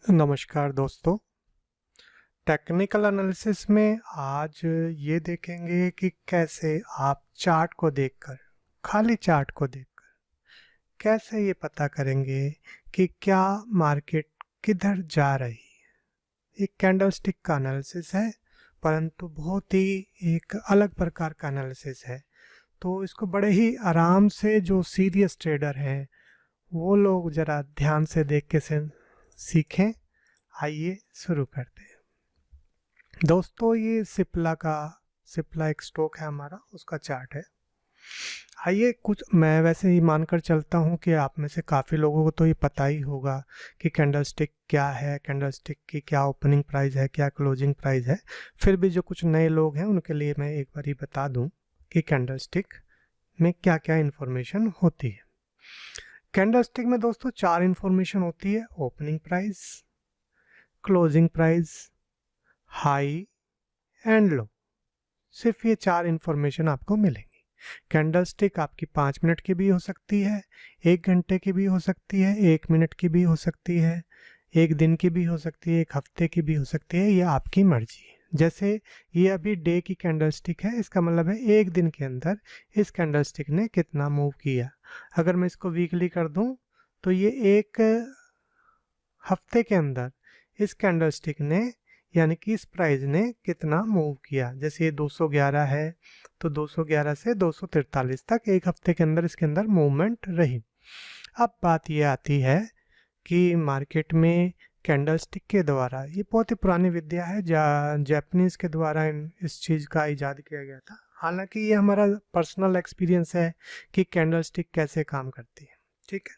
नमस्कार दोस्तों। Technical analysis में आज ये देखेंगे कि कैसे आप चार्ट को देखकर, खाली चार्ट को देखकर कैसे ये पता करेंगे कि क्या मार्केट किधर जा रही है। एक कैंडलस्टिक का एनालिसिस है, परंतु बहुत ही एक अलग प्रकार का एनालिसिस है। तो इसको बड़े ही आराम से जो सीरियस ट्रेडर हैं वो लोग ज़रा ध्यान से देख के से सीखें। आइए शुरू करते हैं। दोस्तों ये सिप्ला एक स्टॉक है हमारा, उसका चार्ट है। आइए कुछ मैं वैसे ही मानकर चलता हूँ कि आप में से काफ़ी लोगों को तो ये पता ही होगा कि कैंडलस्टिक क्या है, कैंडलस्टिक की क्या ओपनिंग प्राइस है, क्या क्लोजिंग प्राइस है। फिर भी जो कुछ नए लोग हैं उनके लिए मैं एक बार ही बता दूं कि कैंडलस्टिक में क्या क्या इन्फॉर्मेशन होती है। कैंडलस्टिक में दोस्तों 4 इन्फॉर्मेशन होती है: opening price, closing price, high and low. सिर्फ ये 4 इन्फॉर्मेशन आपको मिलेंगी। कैंडलस्टिक आपकी 5 मिनट की भी हो सकती है, 1 घंटे की भी हो सकती है, 1 मिनट की भी हो सकती है, 1 दिन की भी हो सकती है, 1 हफ्ते की भी हो सकती है। ये आपकी मर्जी है। जैसे ये अभी डे की कैंडलस्टिक है, इसका मतलब है 1 दिन के अंदर इस कैंडलस्टिक ने कितना मूव किया। अगर मैं इसको वीकली कर दूं तो ये 1 हफ्ते के अंदर इस कैंडलस्टिक ने यानी कि इस प्राइस ने कितना मूव किया। जैसे ये 211 है तो 211 से 243 तक 1 हफ्ते के अंदर इसके अंदर मूवमेंट रही। अब बात ये आती है कि मार्केट में कैंडलस्टिक के द्वारा, ये बहुत ही पुरानी विद्या है, जापानीज के द्वारा इस चीज़ का इजाद किया गया था। हालांकि ये हमारा पर्सनल एक्सपीरियंस है कि कैंडलस्टिक कैसे काम करती है। ठीक है,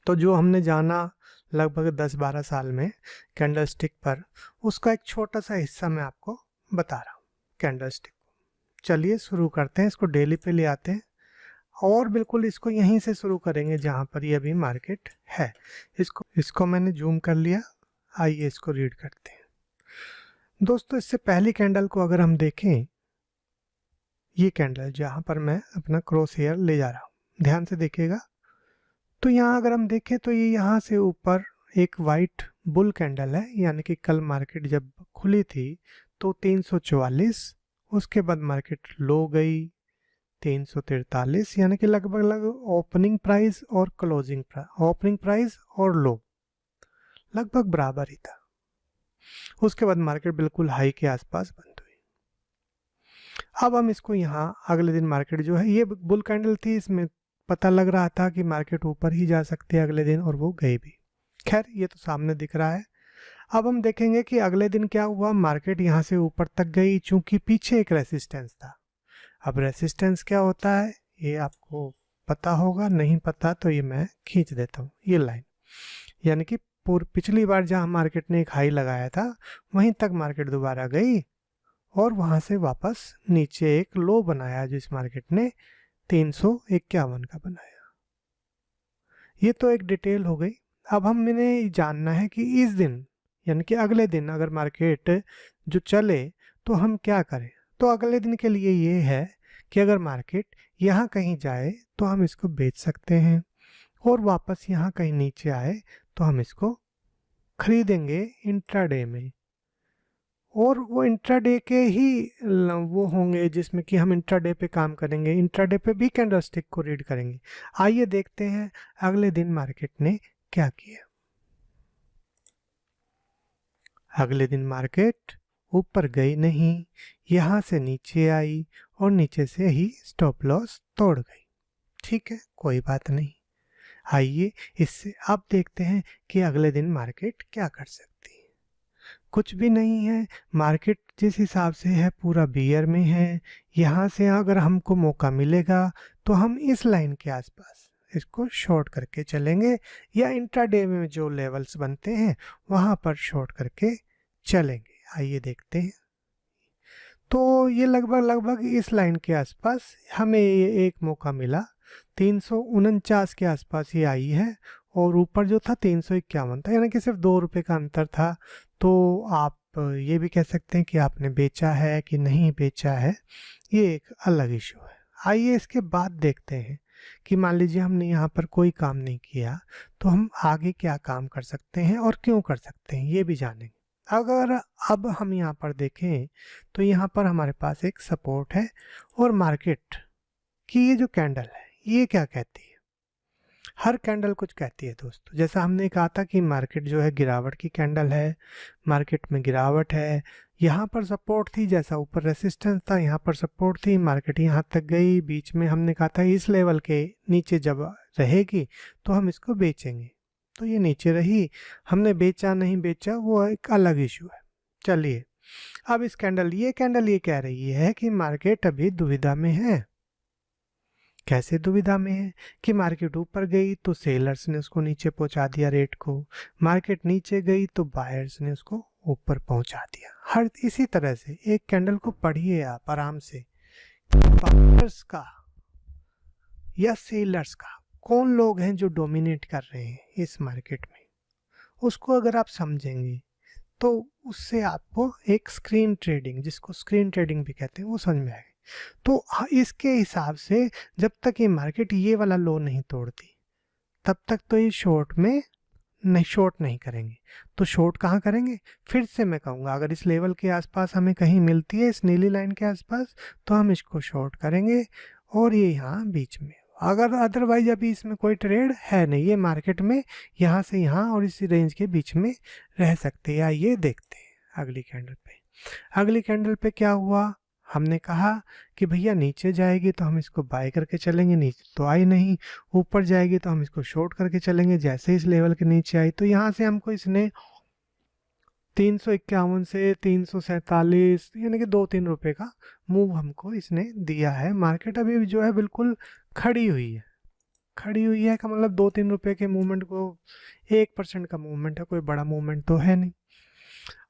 तो जो हमने जाना लगभग 10-12 साल में कैंडलस्टिक पर, उसका एक छोटा सा हिस्सा मैं आपको बता रहा हूँ कैंडलस्टिक को। चलिए शुरू करते हैं, इसको डेली पे ले आते हैं और बिल्कुल इसको यहीं से शुरू करेंगे जहाँ पर ये अभी मार्केट है। इसको मैंने जूम कर लिया। आइए इसको रीड करते हैं। दोस्तों इससे पहली कैंडल को अगर हम देखें, ये कैंडल जहाँ पर मैं अपना क्रॉस हेयर ले जा रहा हूँ, ध्यान से देखिएगा। तो यहाँ अगर हम देखें तो ये यहाँ से ऊपर एक वाइट बुल कैंडल है, यानी कि कल मार्केट जब खुली थी तो 344, उसके बाद मार्केट लो गई 343, यानी कि लगभग ओपनिंग प्राइस और ओपनिंग प्राइस और लो लगभग बराबर ही था। उसके बाद मार्केट बिल्कुल हाई के आसपास बंद हुई। अब हम इसको यहाँ अगले दिन मार्केट जो है, ये बुल कैंडल थी, इसमें पता लग रहा था कि मार्केट ऊपर ही जा सकती है अगले दिन, और वो गई भी। खैर ये तो सामने दिख रहा है। अब हम देखेंगे कि अगले दिन क्या हुआ। मार्केट यहाँ से ऊपर तक गई, चूंकि पीछे एक रेसिस्टेंस था। अब रेसिस्टेंस क्या होता है ये आपको पता होगा, नहीं पता तो ये मैं खींच देता हूँ ये लाइन। यानी कि पिछली बार जहाँ मार्केट ने एक हाई लगाया था वहीं तक मार्केट दोबारा गई और वहाँ से वापस नीचे एक लो बनाया जिस मार्केट ने 351 का बनाया। ये तो एक डिटेल हो गई। अब हमें जानना है कि इस दिन यानी कि अगले दिन अगर मार्केट जो चले तो हम क्या करें। तो अगले दिन के लिए ये है कि अगर मार्केट यहाँ कहीं जाए तो हम इसको बेच सकते हैं, और वापस यहाँ कहीं नीचे आए तो हम इसको खरीदेंगे इंट्राडे में। और वो इंट्राडे के ही वो होंगे जिसमें कि हम इंट्राडे पे काम करेंगे, इंट्राडे पे भी कैंडलस्टिक को रीड करेंगे। आइए देखते हैं अगले दिन मार्केट ने क्या किया। अगले दिन मार्केट ऊपर गई नहीं, यहाँ से नीचे आई और नीचे से ही स्टॉप लॉस तोड़ गई। ठीक है, कोई बात नहीं। आइए इससे अब देखते हैं कि अगले दिन मार्केट क्या कर सकती है। कुछ भी नहीं है, मार्केट जिस हिसाब से है पूरा बियर में है। यहाँ से अगर हमको मौका मिलेगा तो हम इस लाइन के आसपास इसको शॉर्ट करके चलेंगे, या इंट्राडे में जो लेवल्स बनते हैं वहाँ पर शॉर्ट करके चलेंगे। आइए देखते हैं। तो ये लगभग इस लाइन के आसपास हमें ये एक मौका मिला। 349 के आसपास ये आई है, और ऊपर जो था 351 था, यानी कि सिर्फ 2 रुपये का अंतर था। तो आप ये भी कह सकते हैं कि आपने बेचा है कि नहीं बेचा है, ये एक अलग इशू है। आइए इसके बाद देखते हैं कि मान लीजिए हमने यहाँ पर कोई काम नहीं किया तो हम आगे क्या काम कर सकते हैं और क्यों कर सकते हैं ये भी जानेंगे। अगर अब हम यहाँ पर देखें तो यहाँ पर हमारे पास एक सपोर्ट है और मार्केट की ये जो कैंडल है ये क्या कहती है, हर कैंडल कुछ कहती है दोस्तों। जैसा हमने कहा था कि मार्केट जो है गिरावट की कैंडल है, मार्केट में गिरावट है, यहाँ पर सपोर्ट थी, जैसा ऊपर रेसिस्टेंस था यहाँ पर सपोर्ट थी, मार्केट यहाँ तक गई, बीच में हमने कहा था इस लेवल के नीचे जब रहेगी तो हम इसको बेचेंगे, तो ये नीचे रही, हमने बेचा नहीं बेचा वो एक अलग इशू है। चलिए अब इस कैंडल ये कह रही है कि मार्केट अभी दुविधा में है। कैसे दुविधा में है कि मार्केट ऊपर गई तो सेलर्स ने उसको नीचे पहुंचा दिया रेट को, मार्केट नीचे गई तो बायर्स ने उसको ऊपर पहुंचा दिया। हर इसी तरह से एक कैंडल को पढ़िए आप आराम से, बायर्स का या सेलर्स का कौन लोग हैं जो डोमिनेट कर रहे हैं इस मार्केट में, उसको अगर आप समझेंगे तो उससे आपको एक स्क्रीन ट्रेडिंग, जिसको स्क्रीन ट्रेडिंग भी कहते हैं, वो समझ में आएगा। तो इसके हिसाब से जब तक ये मार्केट ये वाला लो नहीं तोड़ती तब तक तो ये शॉर्ट नहीं करेंगे। तो शॉर्ट कहाँ करेंगे, फिर से मैं कहूँगा अगर इस लेवल के आसपास हमें कहीं मिलती है, इस नीली लाइन के आसपास, तो हम इसको शॉर्ट करेंगे और ये यहाँ बीच में। अगर अदरवाइज अभी इसमें कोई ट्रेड है नहीं, ये मार्केट में यहाँ से यहाँ और इसी रेंज के बीच में रह सकते हैं। आइए देखते हैं अगली कैंडल पे। अगली कैंडल पे क्या हुआ, हमने कहा कि भैया नीचे जाएगी तो हम इसको बाय करके चलेंगे, नीचे तो आई नहीं, ऊपर जाएगी तो हम इसको शॉर्ट करके चलेंगे। जैसे इस लेवल के नीचे आई तो यहाँ से हमको इसने 351 से 347 यानी कि 2-3 रुपए का मूव हमको इसने दिया है। मार्केट अभी जो है बिल्कुल खड़ी हुई है का मतलब 2-3 रुपए के मूवमेंट को 1% का मूवमेंट है, कोई बड़ा मूवमेंट तो है नहीं।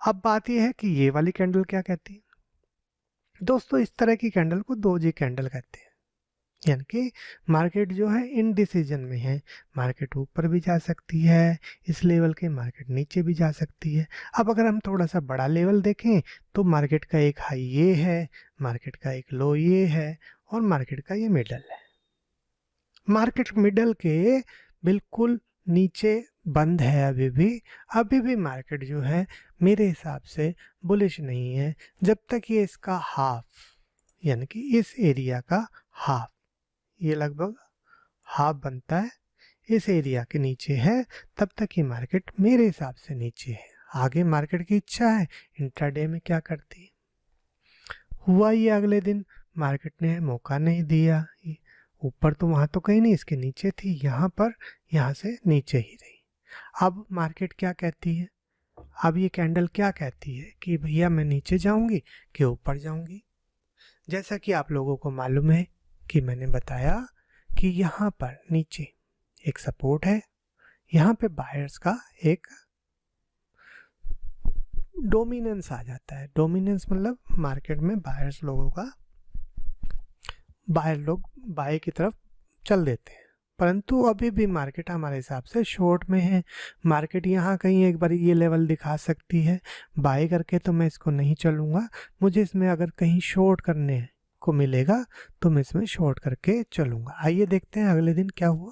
अब बात यह है कि ये वाली कैंडल क्या कहती है दोस्तों, इस तरह की कैंडल को दोजी कैंडल कहते हैं, यानी कि मार्केट जो है इनडिसीजन में है, मार्केट ऊपर भी जा सकती है इस लेवल के, मार्केट नीचे भी जा सकती है। अब अगर हम थोड़ा सा बड़ा लेवल देखें तो मार्केट का एक हाई ये है, मार्केट का एक लो ये है और मार्केट का ये मिडल है। मार्केट मिडल के बिल्कुल नीचे बंद है अभी भी मार्केट जो है मेरे हिसाब से बुलिश नहीं है जब तक ये इसका हाफ, यानी कि इस एरिया का हाफ, ये लगभग हाफ बनता है, इस एरिया के नीचे है, तब तक ये मार्केट मेरे हिसाब से नीचे है। आगे मार्केट की इच्छा है इंट्राडे में क्या करती है। हुआ ये अगले दिन मार्केट ने मौका नहीं दिया, ऊपर तो वहाँ तो कहीं नहीं, इसके नीचे थी, यहाँ पर यहाँ से नीचे ही रही। अब मार्केट क्या कहती है, अब ये कैंडल क्या कहती है कि भैया मैं नीचे जाऊंगी कि ऊपर जाऊंगी। जैसा कि आप लोगों को मालूम है कि मैंने बताया कि यहाँ पर नीचे एक सपोर्ट है, यहाँ पे बायर्स का एक डोमिनेंस आ जाता है। डोमिनेंस मतलब मार्केट में बायर्स लोगों का, बायर लोग बाय की तरफ चल देते हैं, परंतु अभी भी मार्केट हमारे हिसाब से शॉर्ट में है। मार्केट यहाँ कहीं एक बार ये लेवल दिखा सकती है, बाय करके तो मैं इसको नहीं चलूँगा, मुझे इसमें अगर कहीं शॉर्ट करने को मिलेगा तो मैं इसमें शॉर्ट करके चलूँगा। आइए देखते हैं अगले दिन क्या हुआ।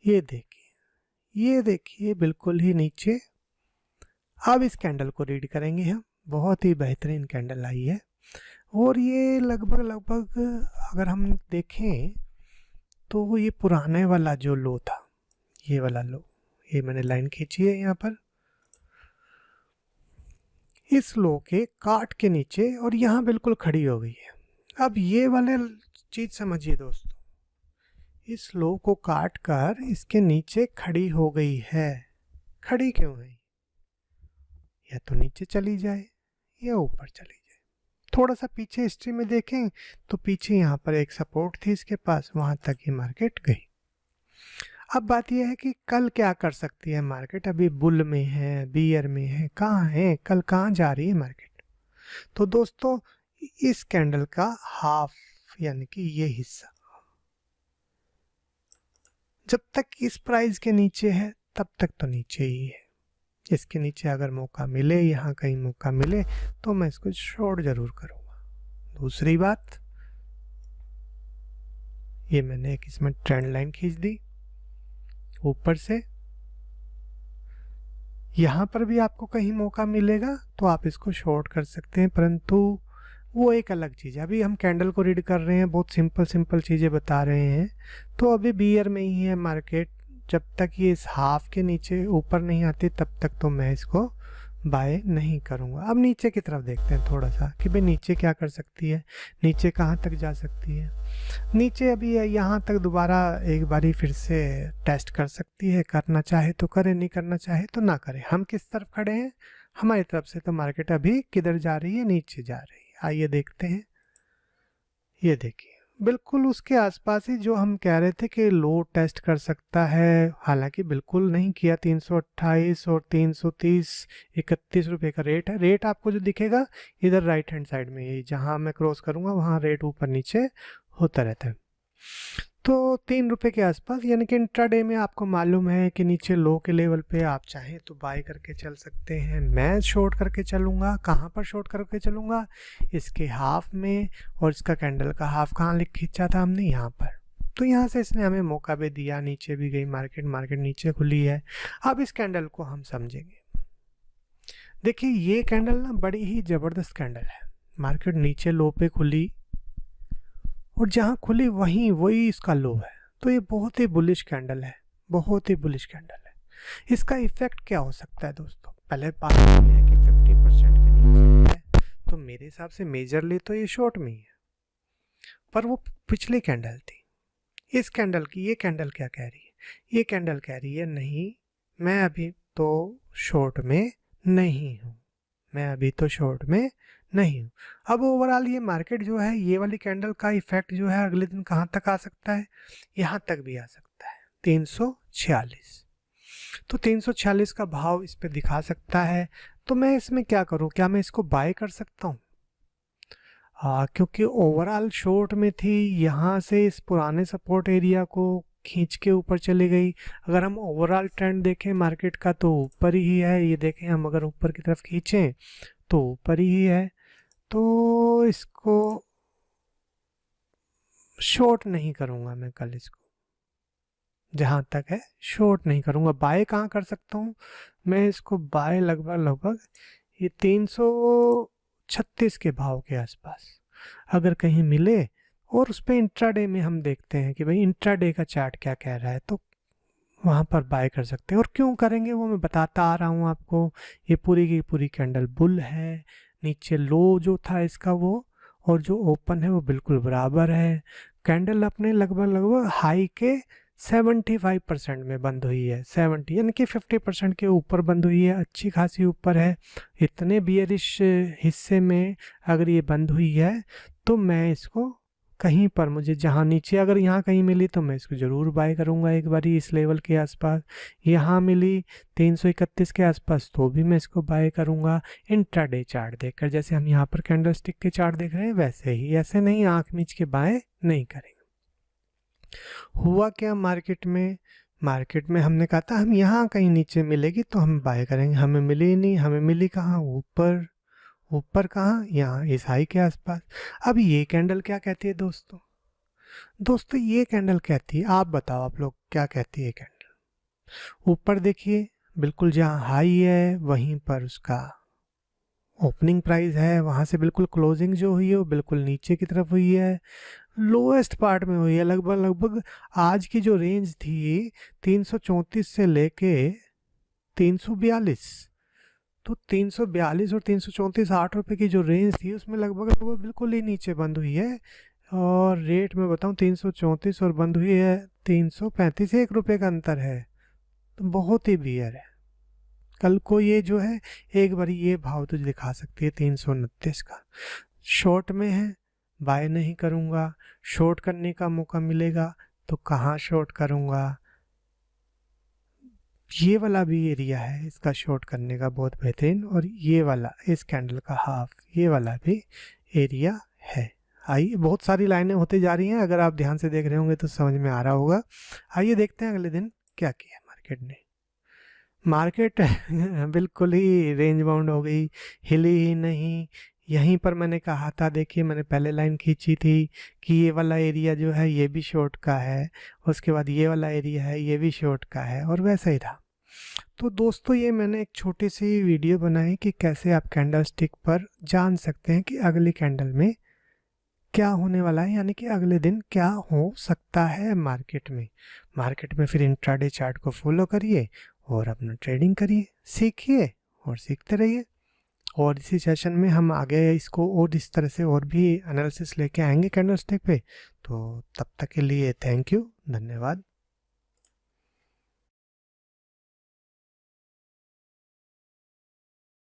ये देखिए बिल्कुल ही नीचे। अब इस कैंडल को रीड करेंगे हम, बहुत ही बेहतरीन कैंडल आई है और ये लगभग अगर हम देखें तो ये पुराने वाला जो लो था, ये वाला लो, ये मैंने लाइन खींची है यहाँ पर, इस लो के काट के नीचे और यहाँ बिल्कुल खड़ी हो गई है। अब ये वाले चीज समझिए दोस्तों, इस लो को काट कर इसके नीचे खड़ी हो गई है। खड़ी क्यों है, या तो नीचे चली जाए या ऊपर चली जाए। थोड़ा सा पीछे हिस्ट्री में देखें तो पीछे यहाँ पर एक सपोर्ट थी इसके पास, वहां तक ये मार्केट गई। अब बात यह है कि कल क्या कर सकती है मार्केट, अभी बुल में है, बियर में है, कहाँ है, कल कहाँ जा रही है मार्केट। तो दोस्तों इस कैंडल का हाफ यानी कि ये हिस्सा जब तक इस प्राइस के नीचे है तब तक तो नीचे ही है। इसके नीचे अगर मौका मिले, यहाँ कहीं मौका मिले तो मैं इसको शॉर्ट जरूर करूँगा। दूसरी बात, ये मैंने एक इसमें ट्रेंड लाइन खींच दी ऊपर से। यहाँ पर भी आपको कहीं मौका मिलेगा तो आप इसको शॉर्ट कर सकते हैं, परंतु वो एक अलग चीज़ है। अभी हम कैंडल को रीड कर रहे हैं, बहुत सिंपल चीज़ें बता रहे हैं। तो अभी बियर में ही है मार्केट, जब तक ये इस हाफ के नीचे ऊपर नहीं आती तब तक तो मैं इसको बाय नहीं करूँगा। अब नीचे की तरफ देखते हैं थोड़ा सा कि भाई नीचे क्या कर सकती है, नीचे कहाँ तक जा सकती है। नीचे अभी यहाँ तक दोबारा एक बारी फिर से टेस्ट कर सकती है, करना चाहे तो करे, नहीं करना चाहे तो ना करे। हम किस तरफ खड़े हैं, हमारी तरफ से तो मार्केट अभी किधर जा रही है, नीचे जा रही है। आइए देखते हैं, ये देखिए बिल्कुल उसके आसपास ही जो हम कह रहे थे कि लो टेस्ट कर सकता है, हालांकि बिल्कुल नहीं किया। 328 और 330 31 रुपये का रेट है। रेट आपको जो दिखेगा इधर राइट हैंड साइड में, ये जहां मैं क्रॉस करूंगा वहां रेट ऊपर नीचे होता रहता है। तो 3 रुपये के आसपास, यानी कि इंट्राडे में आपको मालूम है कि नीचे लो के लेवल पे आप चाहें तो बाय करके चल सकते हैं। मैं शॉर्ट करके चलूँगा। कहाँ पर शॉर्ट करके चलूँगा, इसके हाफ में, और इसका कैंडल का हाफ कहाँ खींचा था हमने, यहाँ पर। तो यहाँ से इसने हमें मौका भी दिया, नीचे भी गई मार्केट, मार्केट नीचे खुली है। अब इस कैंडल को हम समझेंगे। देखिए ये कैंडल ना बड़ी ही ज़बरदस्त कैंडल है। मार्केट नीचे लो पे खुली और जहाँ खुली वही इसका लो है। तो ये बहुत ही बुलिश कैंडल है, बहुत ही बुलिश कैंडल है। इसका इफेक्ट क्या हो सकता है दोस्तों, पहले बात ये है कि 50% के नीचे है, तो मेरे हिसाब से मेजरली तो ये शॉर्ट में ही है, पर वो पिछली कैंडल थी। इस कैंडल की ये कैंडल क्या कह रही है, ये कैंडल कह रही है नहीं मैं अभी तो शॉर्ट में नहीं हूँ, मैं अभी तो शॉर्ट में नहीं हूँ। अब ओवरऑल ये मार्केट जो है, ये वाली कैंडल का इफेक्ट जो है अगले दिन कहाँ तक आ सकता है, यहाँ तक भी आ सकता है, 346। तो 346 का भाव इस पे दिखा सकता है। तो मैं इसमें क्या करूँ, क्या मैं इसको बाय कर सकता हूँ? क्योंकि ओवरऑल शॉर्ट में थी, यहाँ से इस पुराने सपोर्ट एरिया को खींच के ऊपर चली गई। अगर हम ओवरऑल ट्रेंड देखें मार्केट का तो ऊपर ही है। ये देखें, हम अगर ऊपर की तरफ खींचें तो ऊपर ही है। तो इसको शॉर्ट नहीं करूँगा मैं कल, इसको जहाँ तक है शॉर्ट नहीं करूँगा। बाय कहाँ कर सकता हूँ मैं इसको, बाय लगभग ये 336 के भाव के आसपास अगर कहीं मिले, और उस पर इंट्राडे में हम देखते हैं कि भाई इंट्राडे का चार्ट क्या कह रहा है, तो वहाँ पर बाय कर सकते हैं। और क्यों करेंगे वो मैं बताता आ रहा हूँ आपको। ये पूरी की पूरी कैंडल बुल है। नीचे लो जो था इसका वो और जो ओपन है वो बिल्कुल बराबर है। कैंडल अपने लगभग हाई के 75% में बंद हुई है, 70 यानी कि 50% के ऊपर बंद हुई है, अच्छी खासी ऊपर है। इतने बियरिश हिस्से में अगर ये बंद हुई है तो मैं इसको कहीं पर, मुझे जहाँ नीचे अगर यहाँ कहीं मिली तो मैं इसको ज़रूर बाय करूँगा एक बारी इस लेवल के आसपास। यहाँ मिली 331 के आसपास तो भी मैं इसको बाय करूँगा इंट्राडे चार्ट देखकर। जैसे हम यहाँ पर कैंडल स्टिक के चार्ट देख रहे हैं वैसे ही, ऐसे नहीं आँख मीच के बाय नहीं करेंगे। हुआ क्या मार्केट में हमने कहा था हम यहाँ कहीं नीचे मिलेगी तो हम बाय करेंगे, हमें मिली ही नहीं। हमें मिली कहाँ, ऊपर कहाँ, यहाँ इस हाई के आसपास। अब ये कैंडल क्या कहती है दोस्तों ये कैंडल कहती है, आप बताओ आप लोग क्या कहती है कैंडल। ऊपर देखिए बिल्कुल जहाँ हाई है वहीं पर उसका ओपनिंग प्राइस है, वहाँ से बिल्कुल क्लोजिंग जो हुई है वो बिल्कुल नीचे की तरफ हुई है, लोएस्ट पार्ट में हुई है। लगभग आज की जो रेंज थी 334 से लेके 342, तो 342 और 334 8 रुपये की जो रेंज थी उसमें लगभग बिल्कुल ही नीचे बंद हुई है। और रेट में बताऊं 334 और बंद हुई है 335, 1 रुपये का अंतर है, तो बहुत ही बियर है। कल को ये जो है एक बार ये भाव तो दिखा सकती है 329 का। शॉर्ट में है, बाय नहीं करूँगा। शॉर्ट करने का मौका मिलेगा तो कहाँ शॉर्ट करूँगा, ये वाला भी एरिया है इसका शॉर्ट करने का बहुत बेहतरीन, और ये वाला इस कैंडल का हाफ, ये वाला भी एरिया है। आइए, बहुत सारी लाइनें होती जा रही हैं, अगर आप ध्यान से देख रहे होंगे तो समझ में आ रहा होगा। आइए देखते हैं अगले दिन क्या किया मार्केट ने। मार्केट बिल्कुल ही रेंज बाउंड हो गई, हिली ही नहीं, यहीं पर मैंने कहा था, देखिए मैंने पहले लाइन खींची थी कि ये वाला एरिया जो है ये भी शॉर्ट का है, उसके बाद ये वाला एरिया है ये भी शॉर्ट का है, और वैसा ही रहा। तो दोस्तों ये मैंने एक छोटी सी वीडियो बनाई कि कैसे आप कैंडल स्टिक पर जान सकते हैं कि अगली कैंडल में क्या होने वाला है, यानी कि अगले दिन क्या हो सकता है मार्केट में फिर इंट्राडे चार्ट को फॉलो करिए और अपना ट्रेडिंग करिए, सीखिए और सीखते रहिए। और इसी सेशन में हम आगे इसको और इस तरह से और भी एनालिसिस लेके आएंगे कैंडल स्टिक पे। तो तब तक के लिए थैंक यू, धन्यवाद।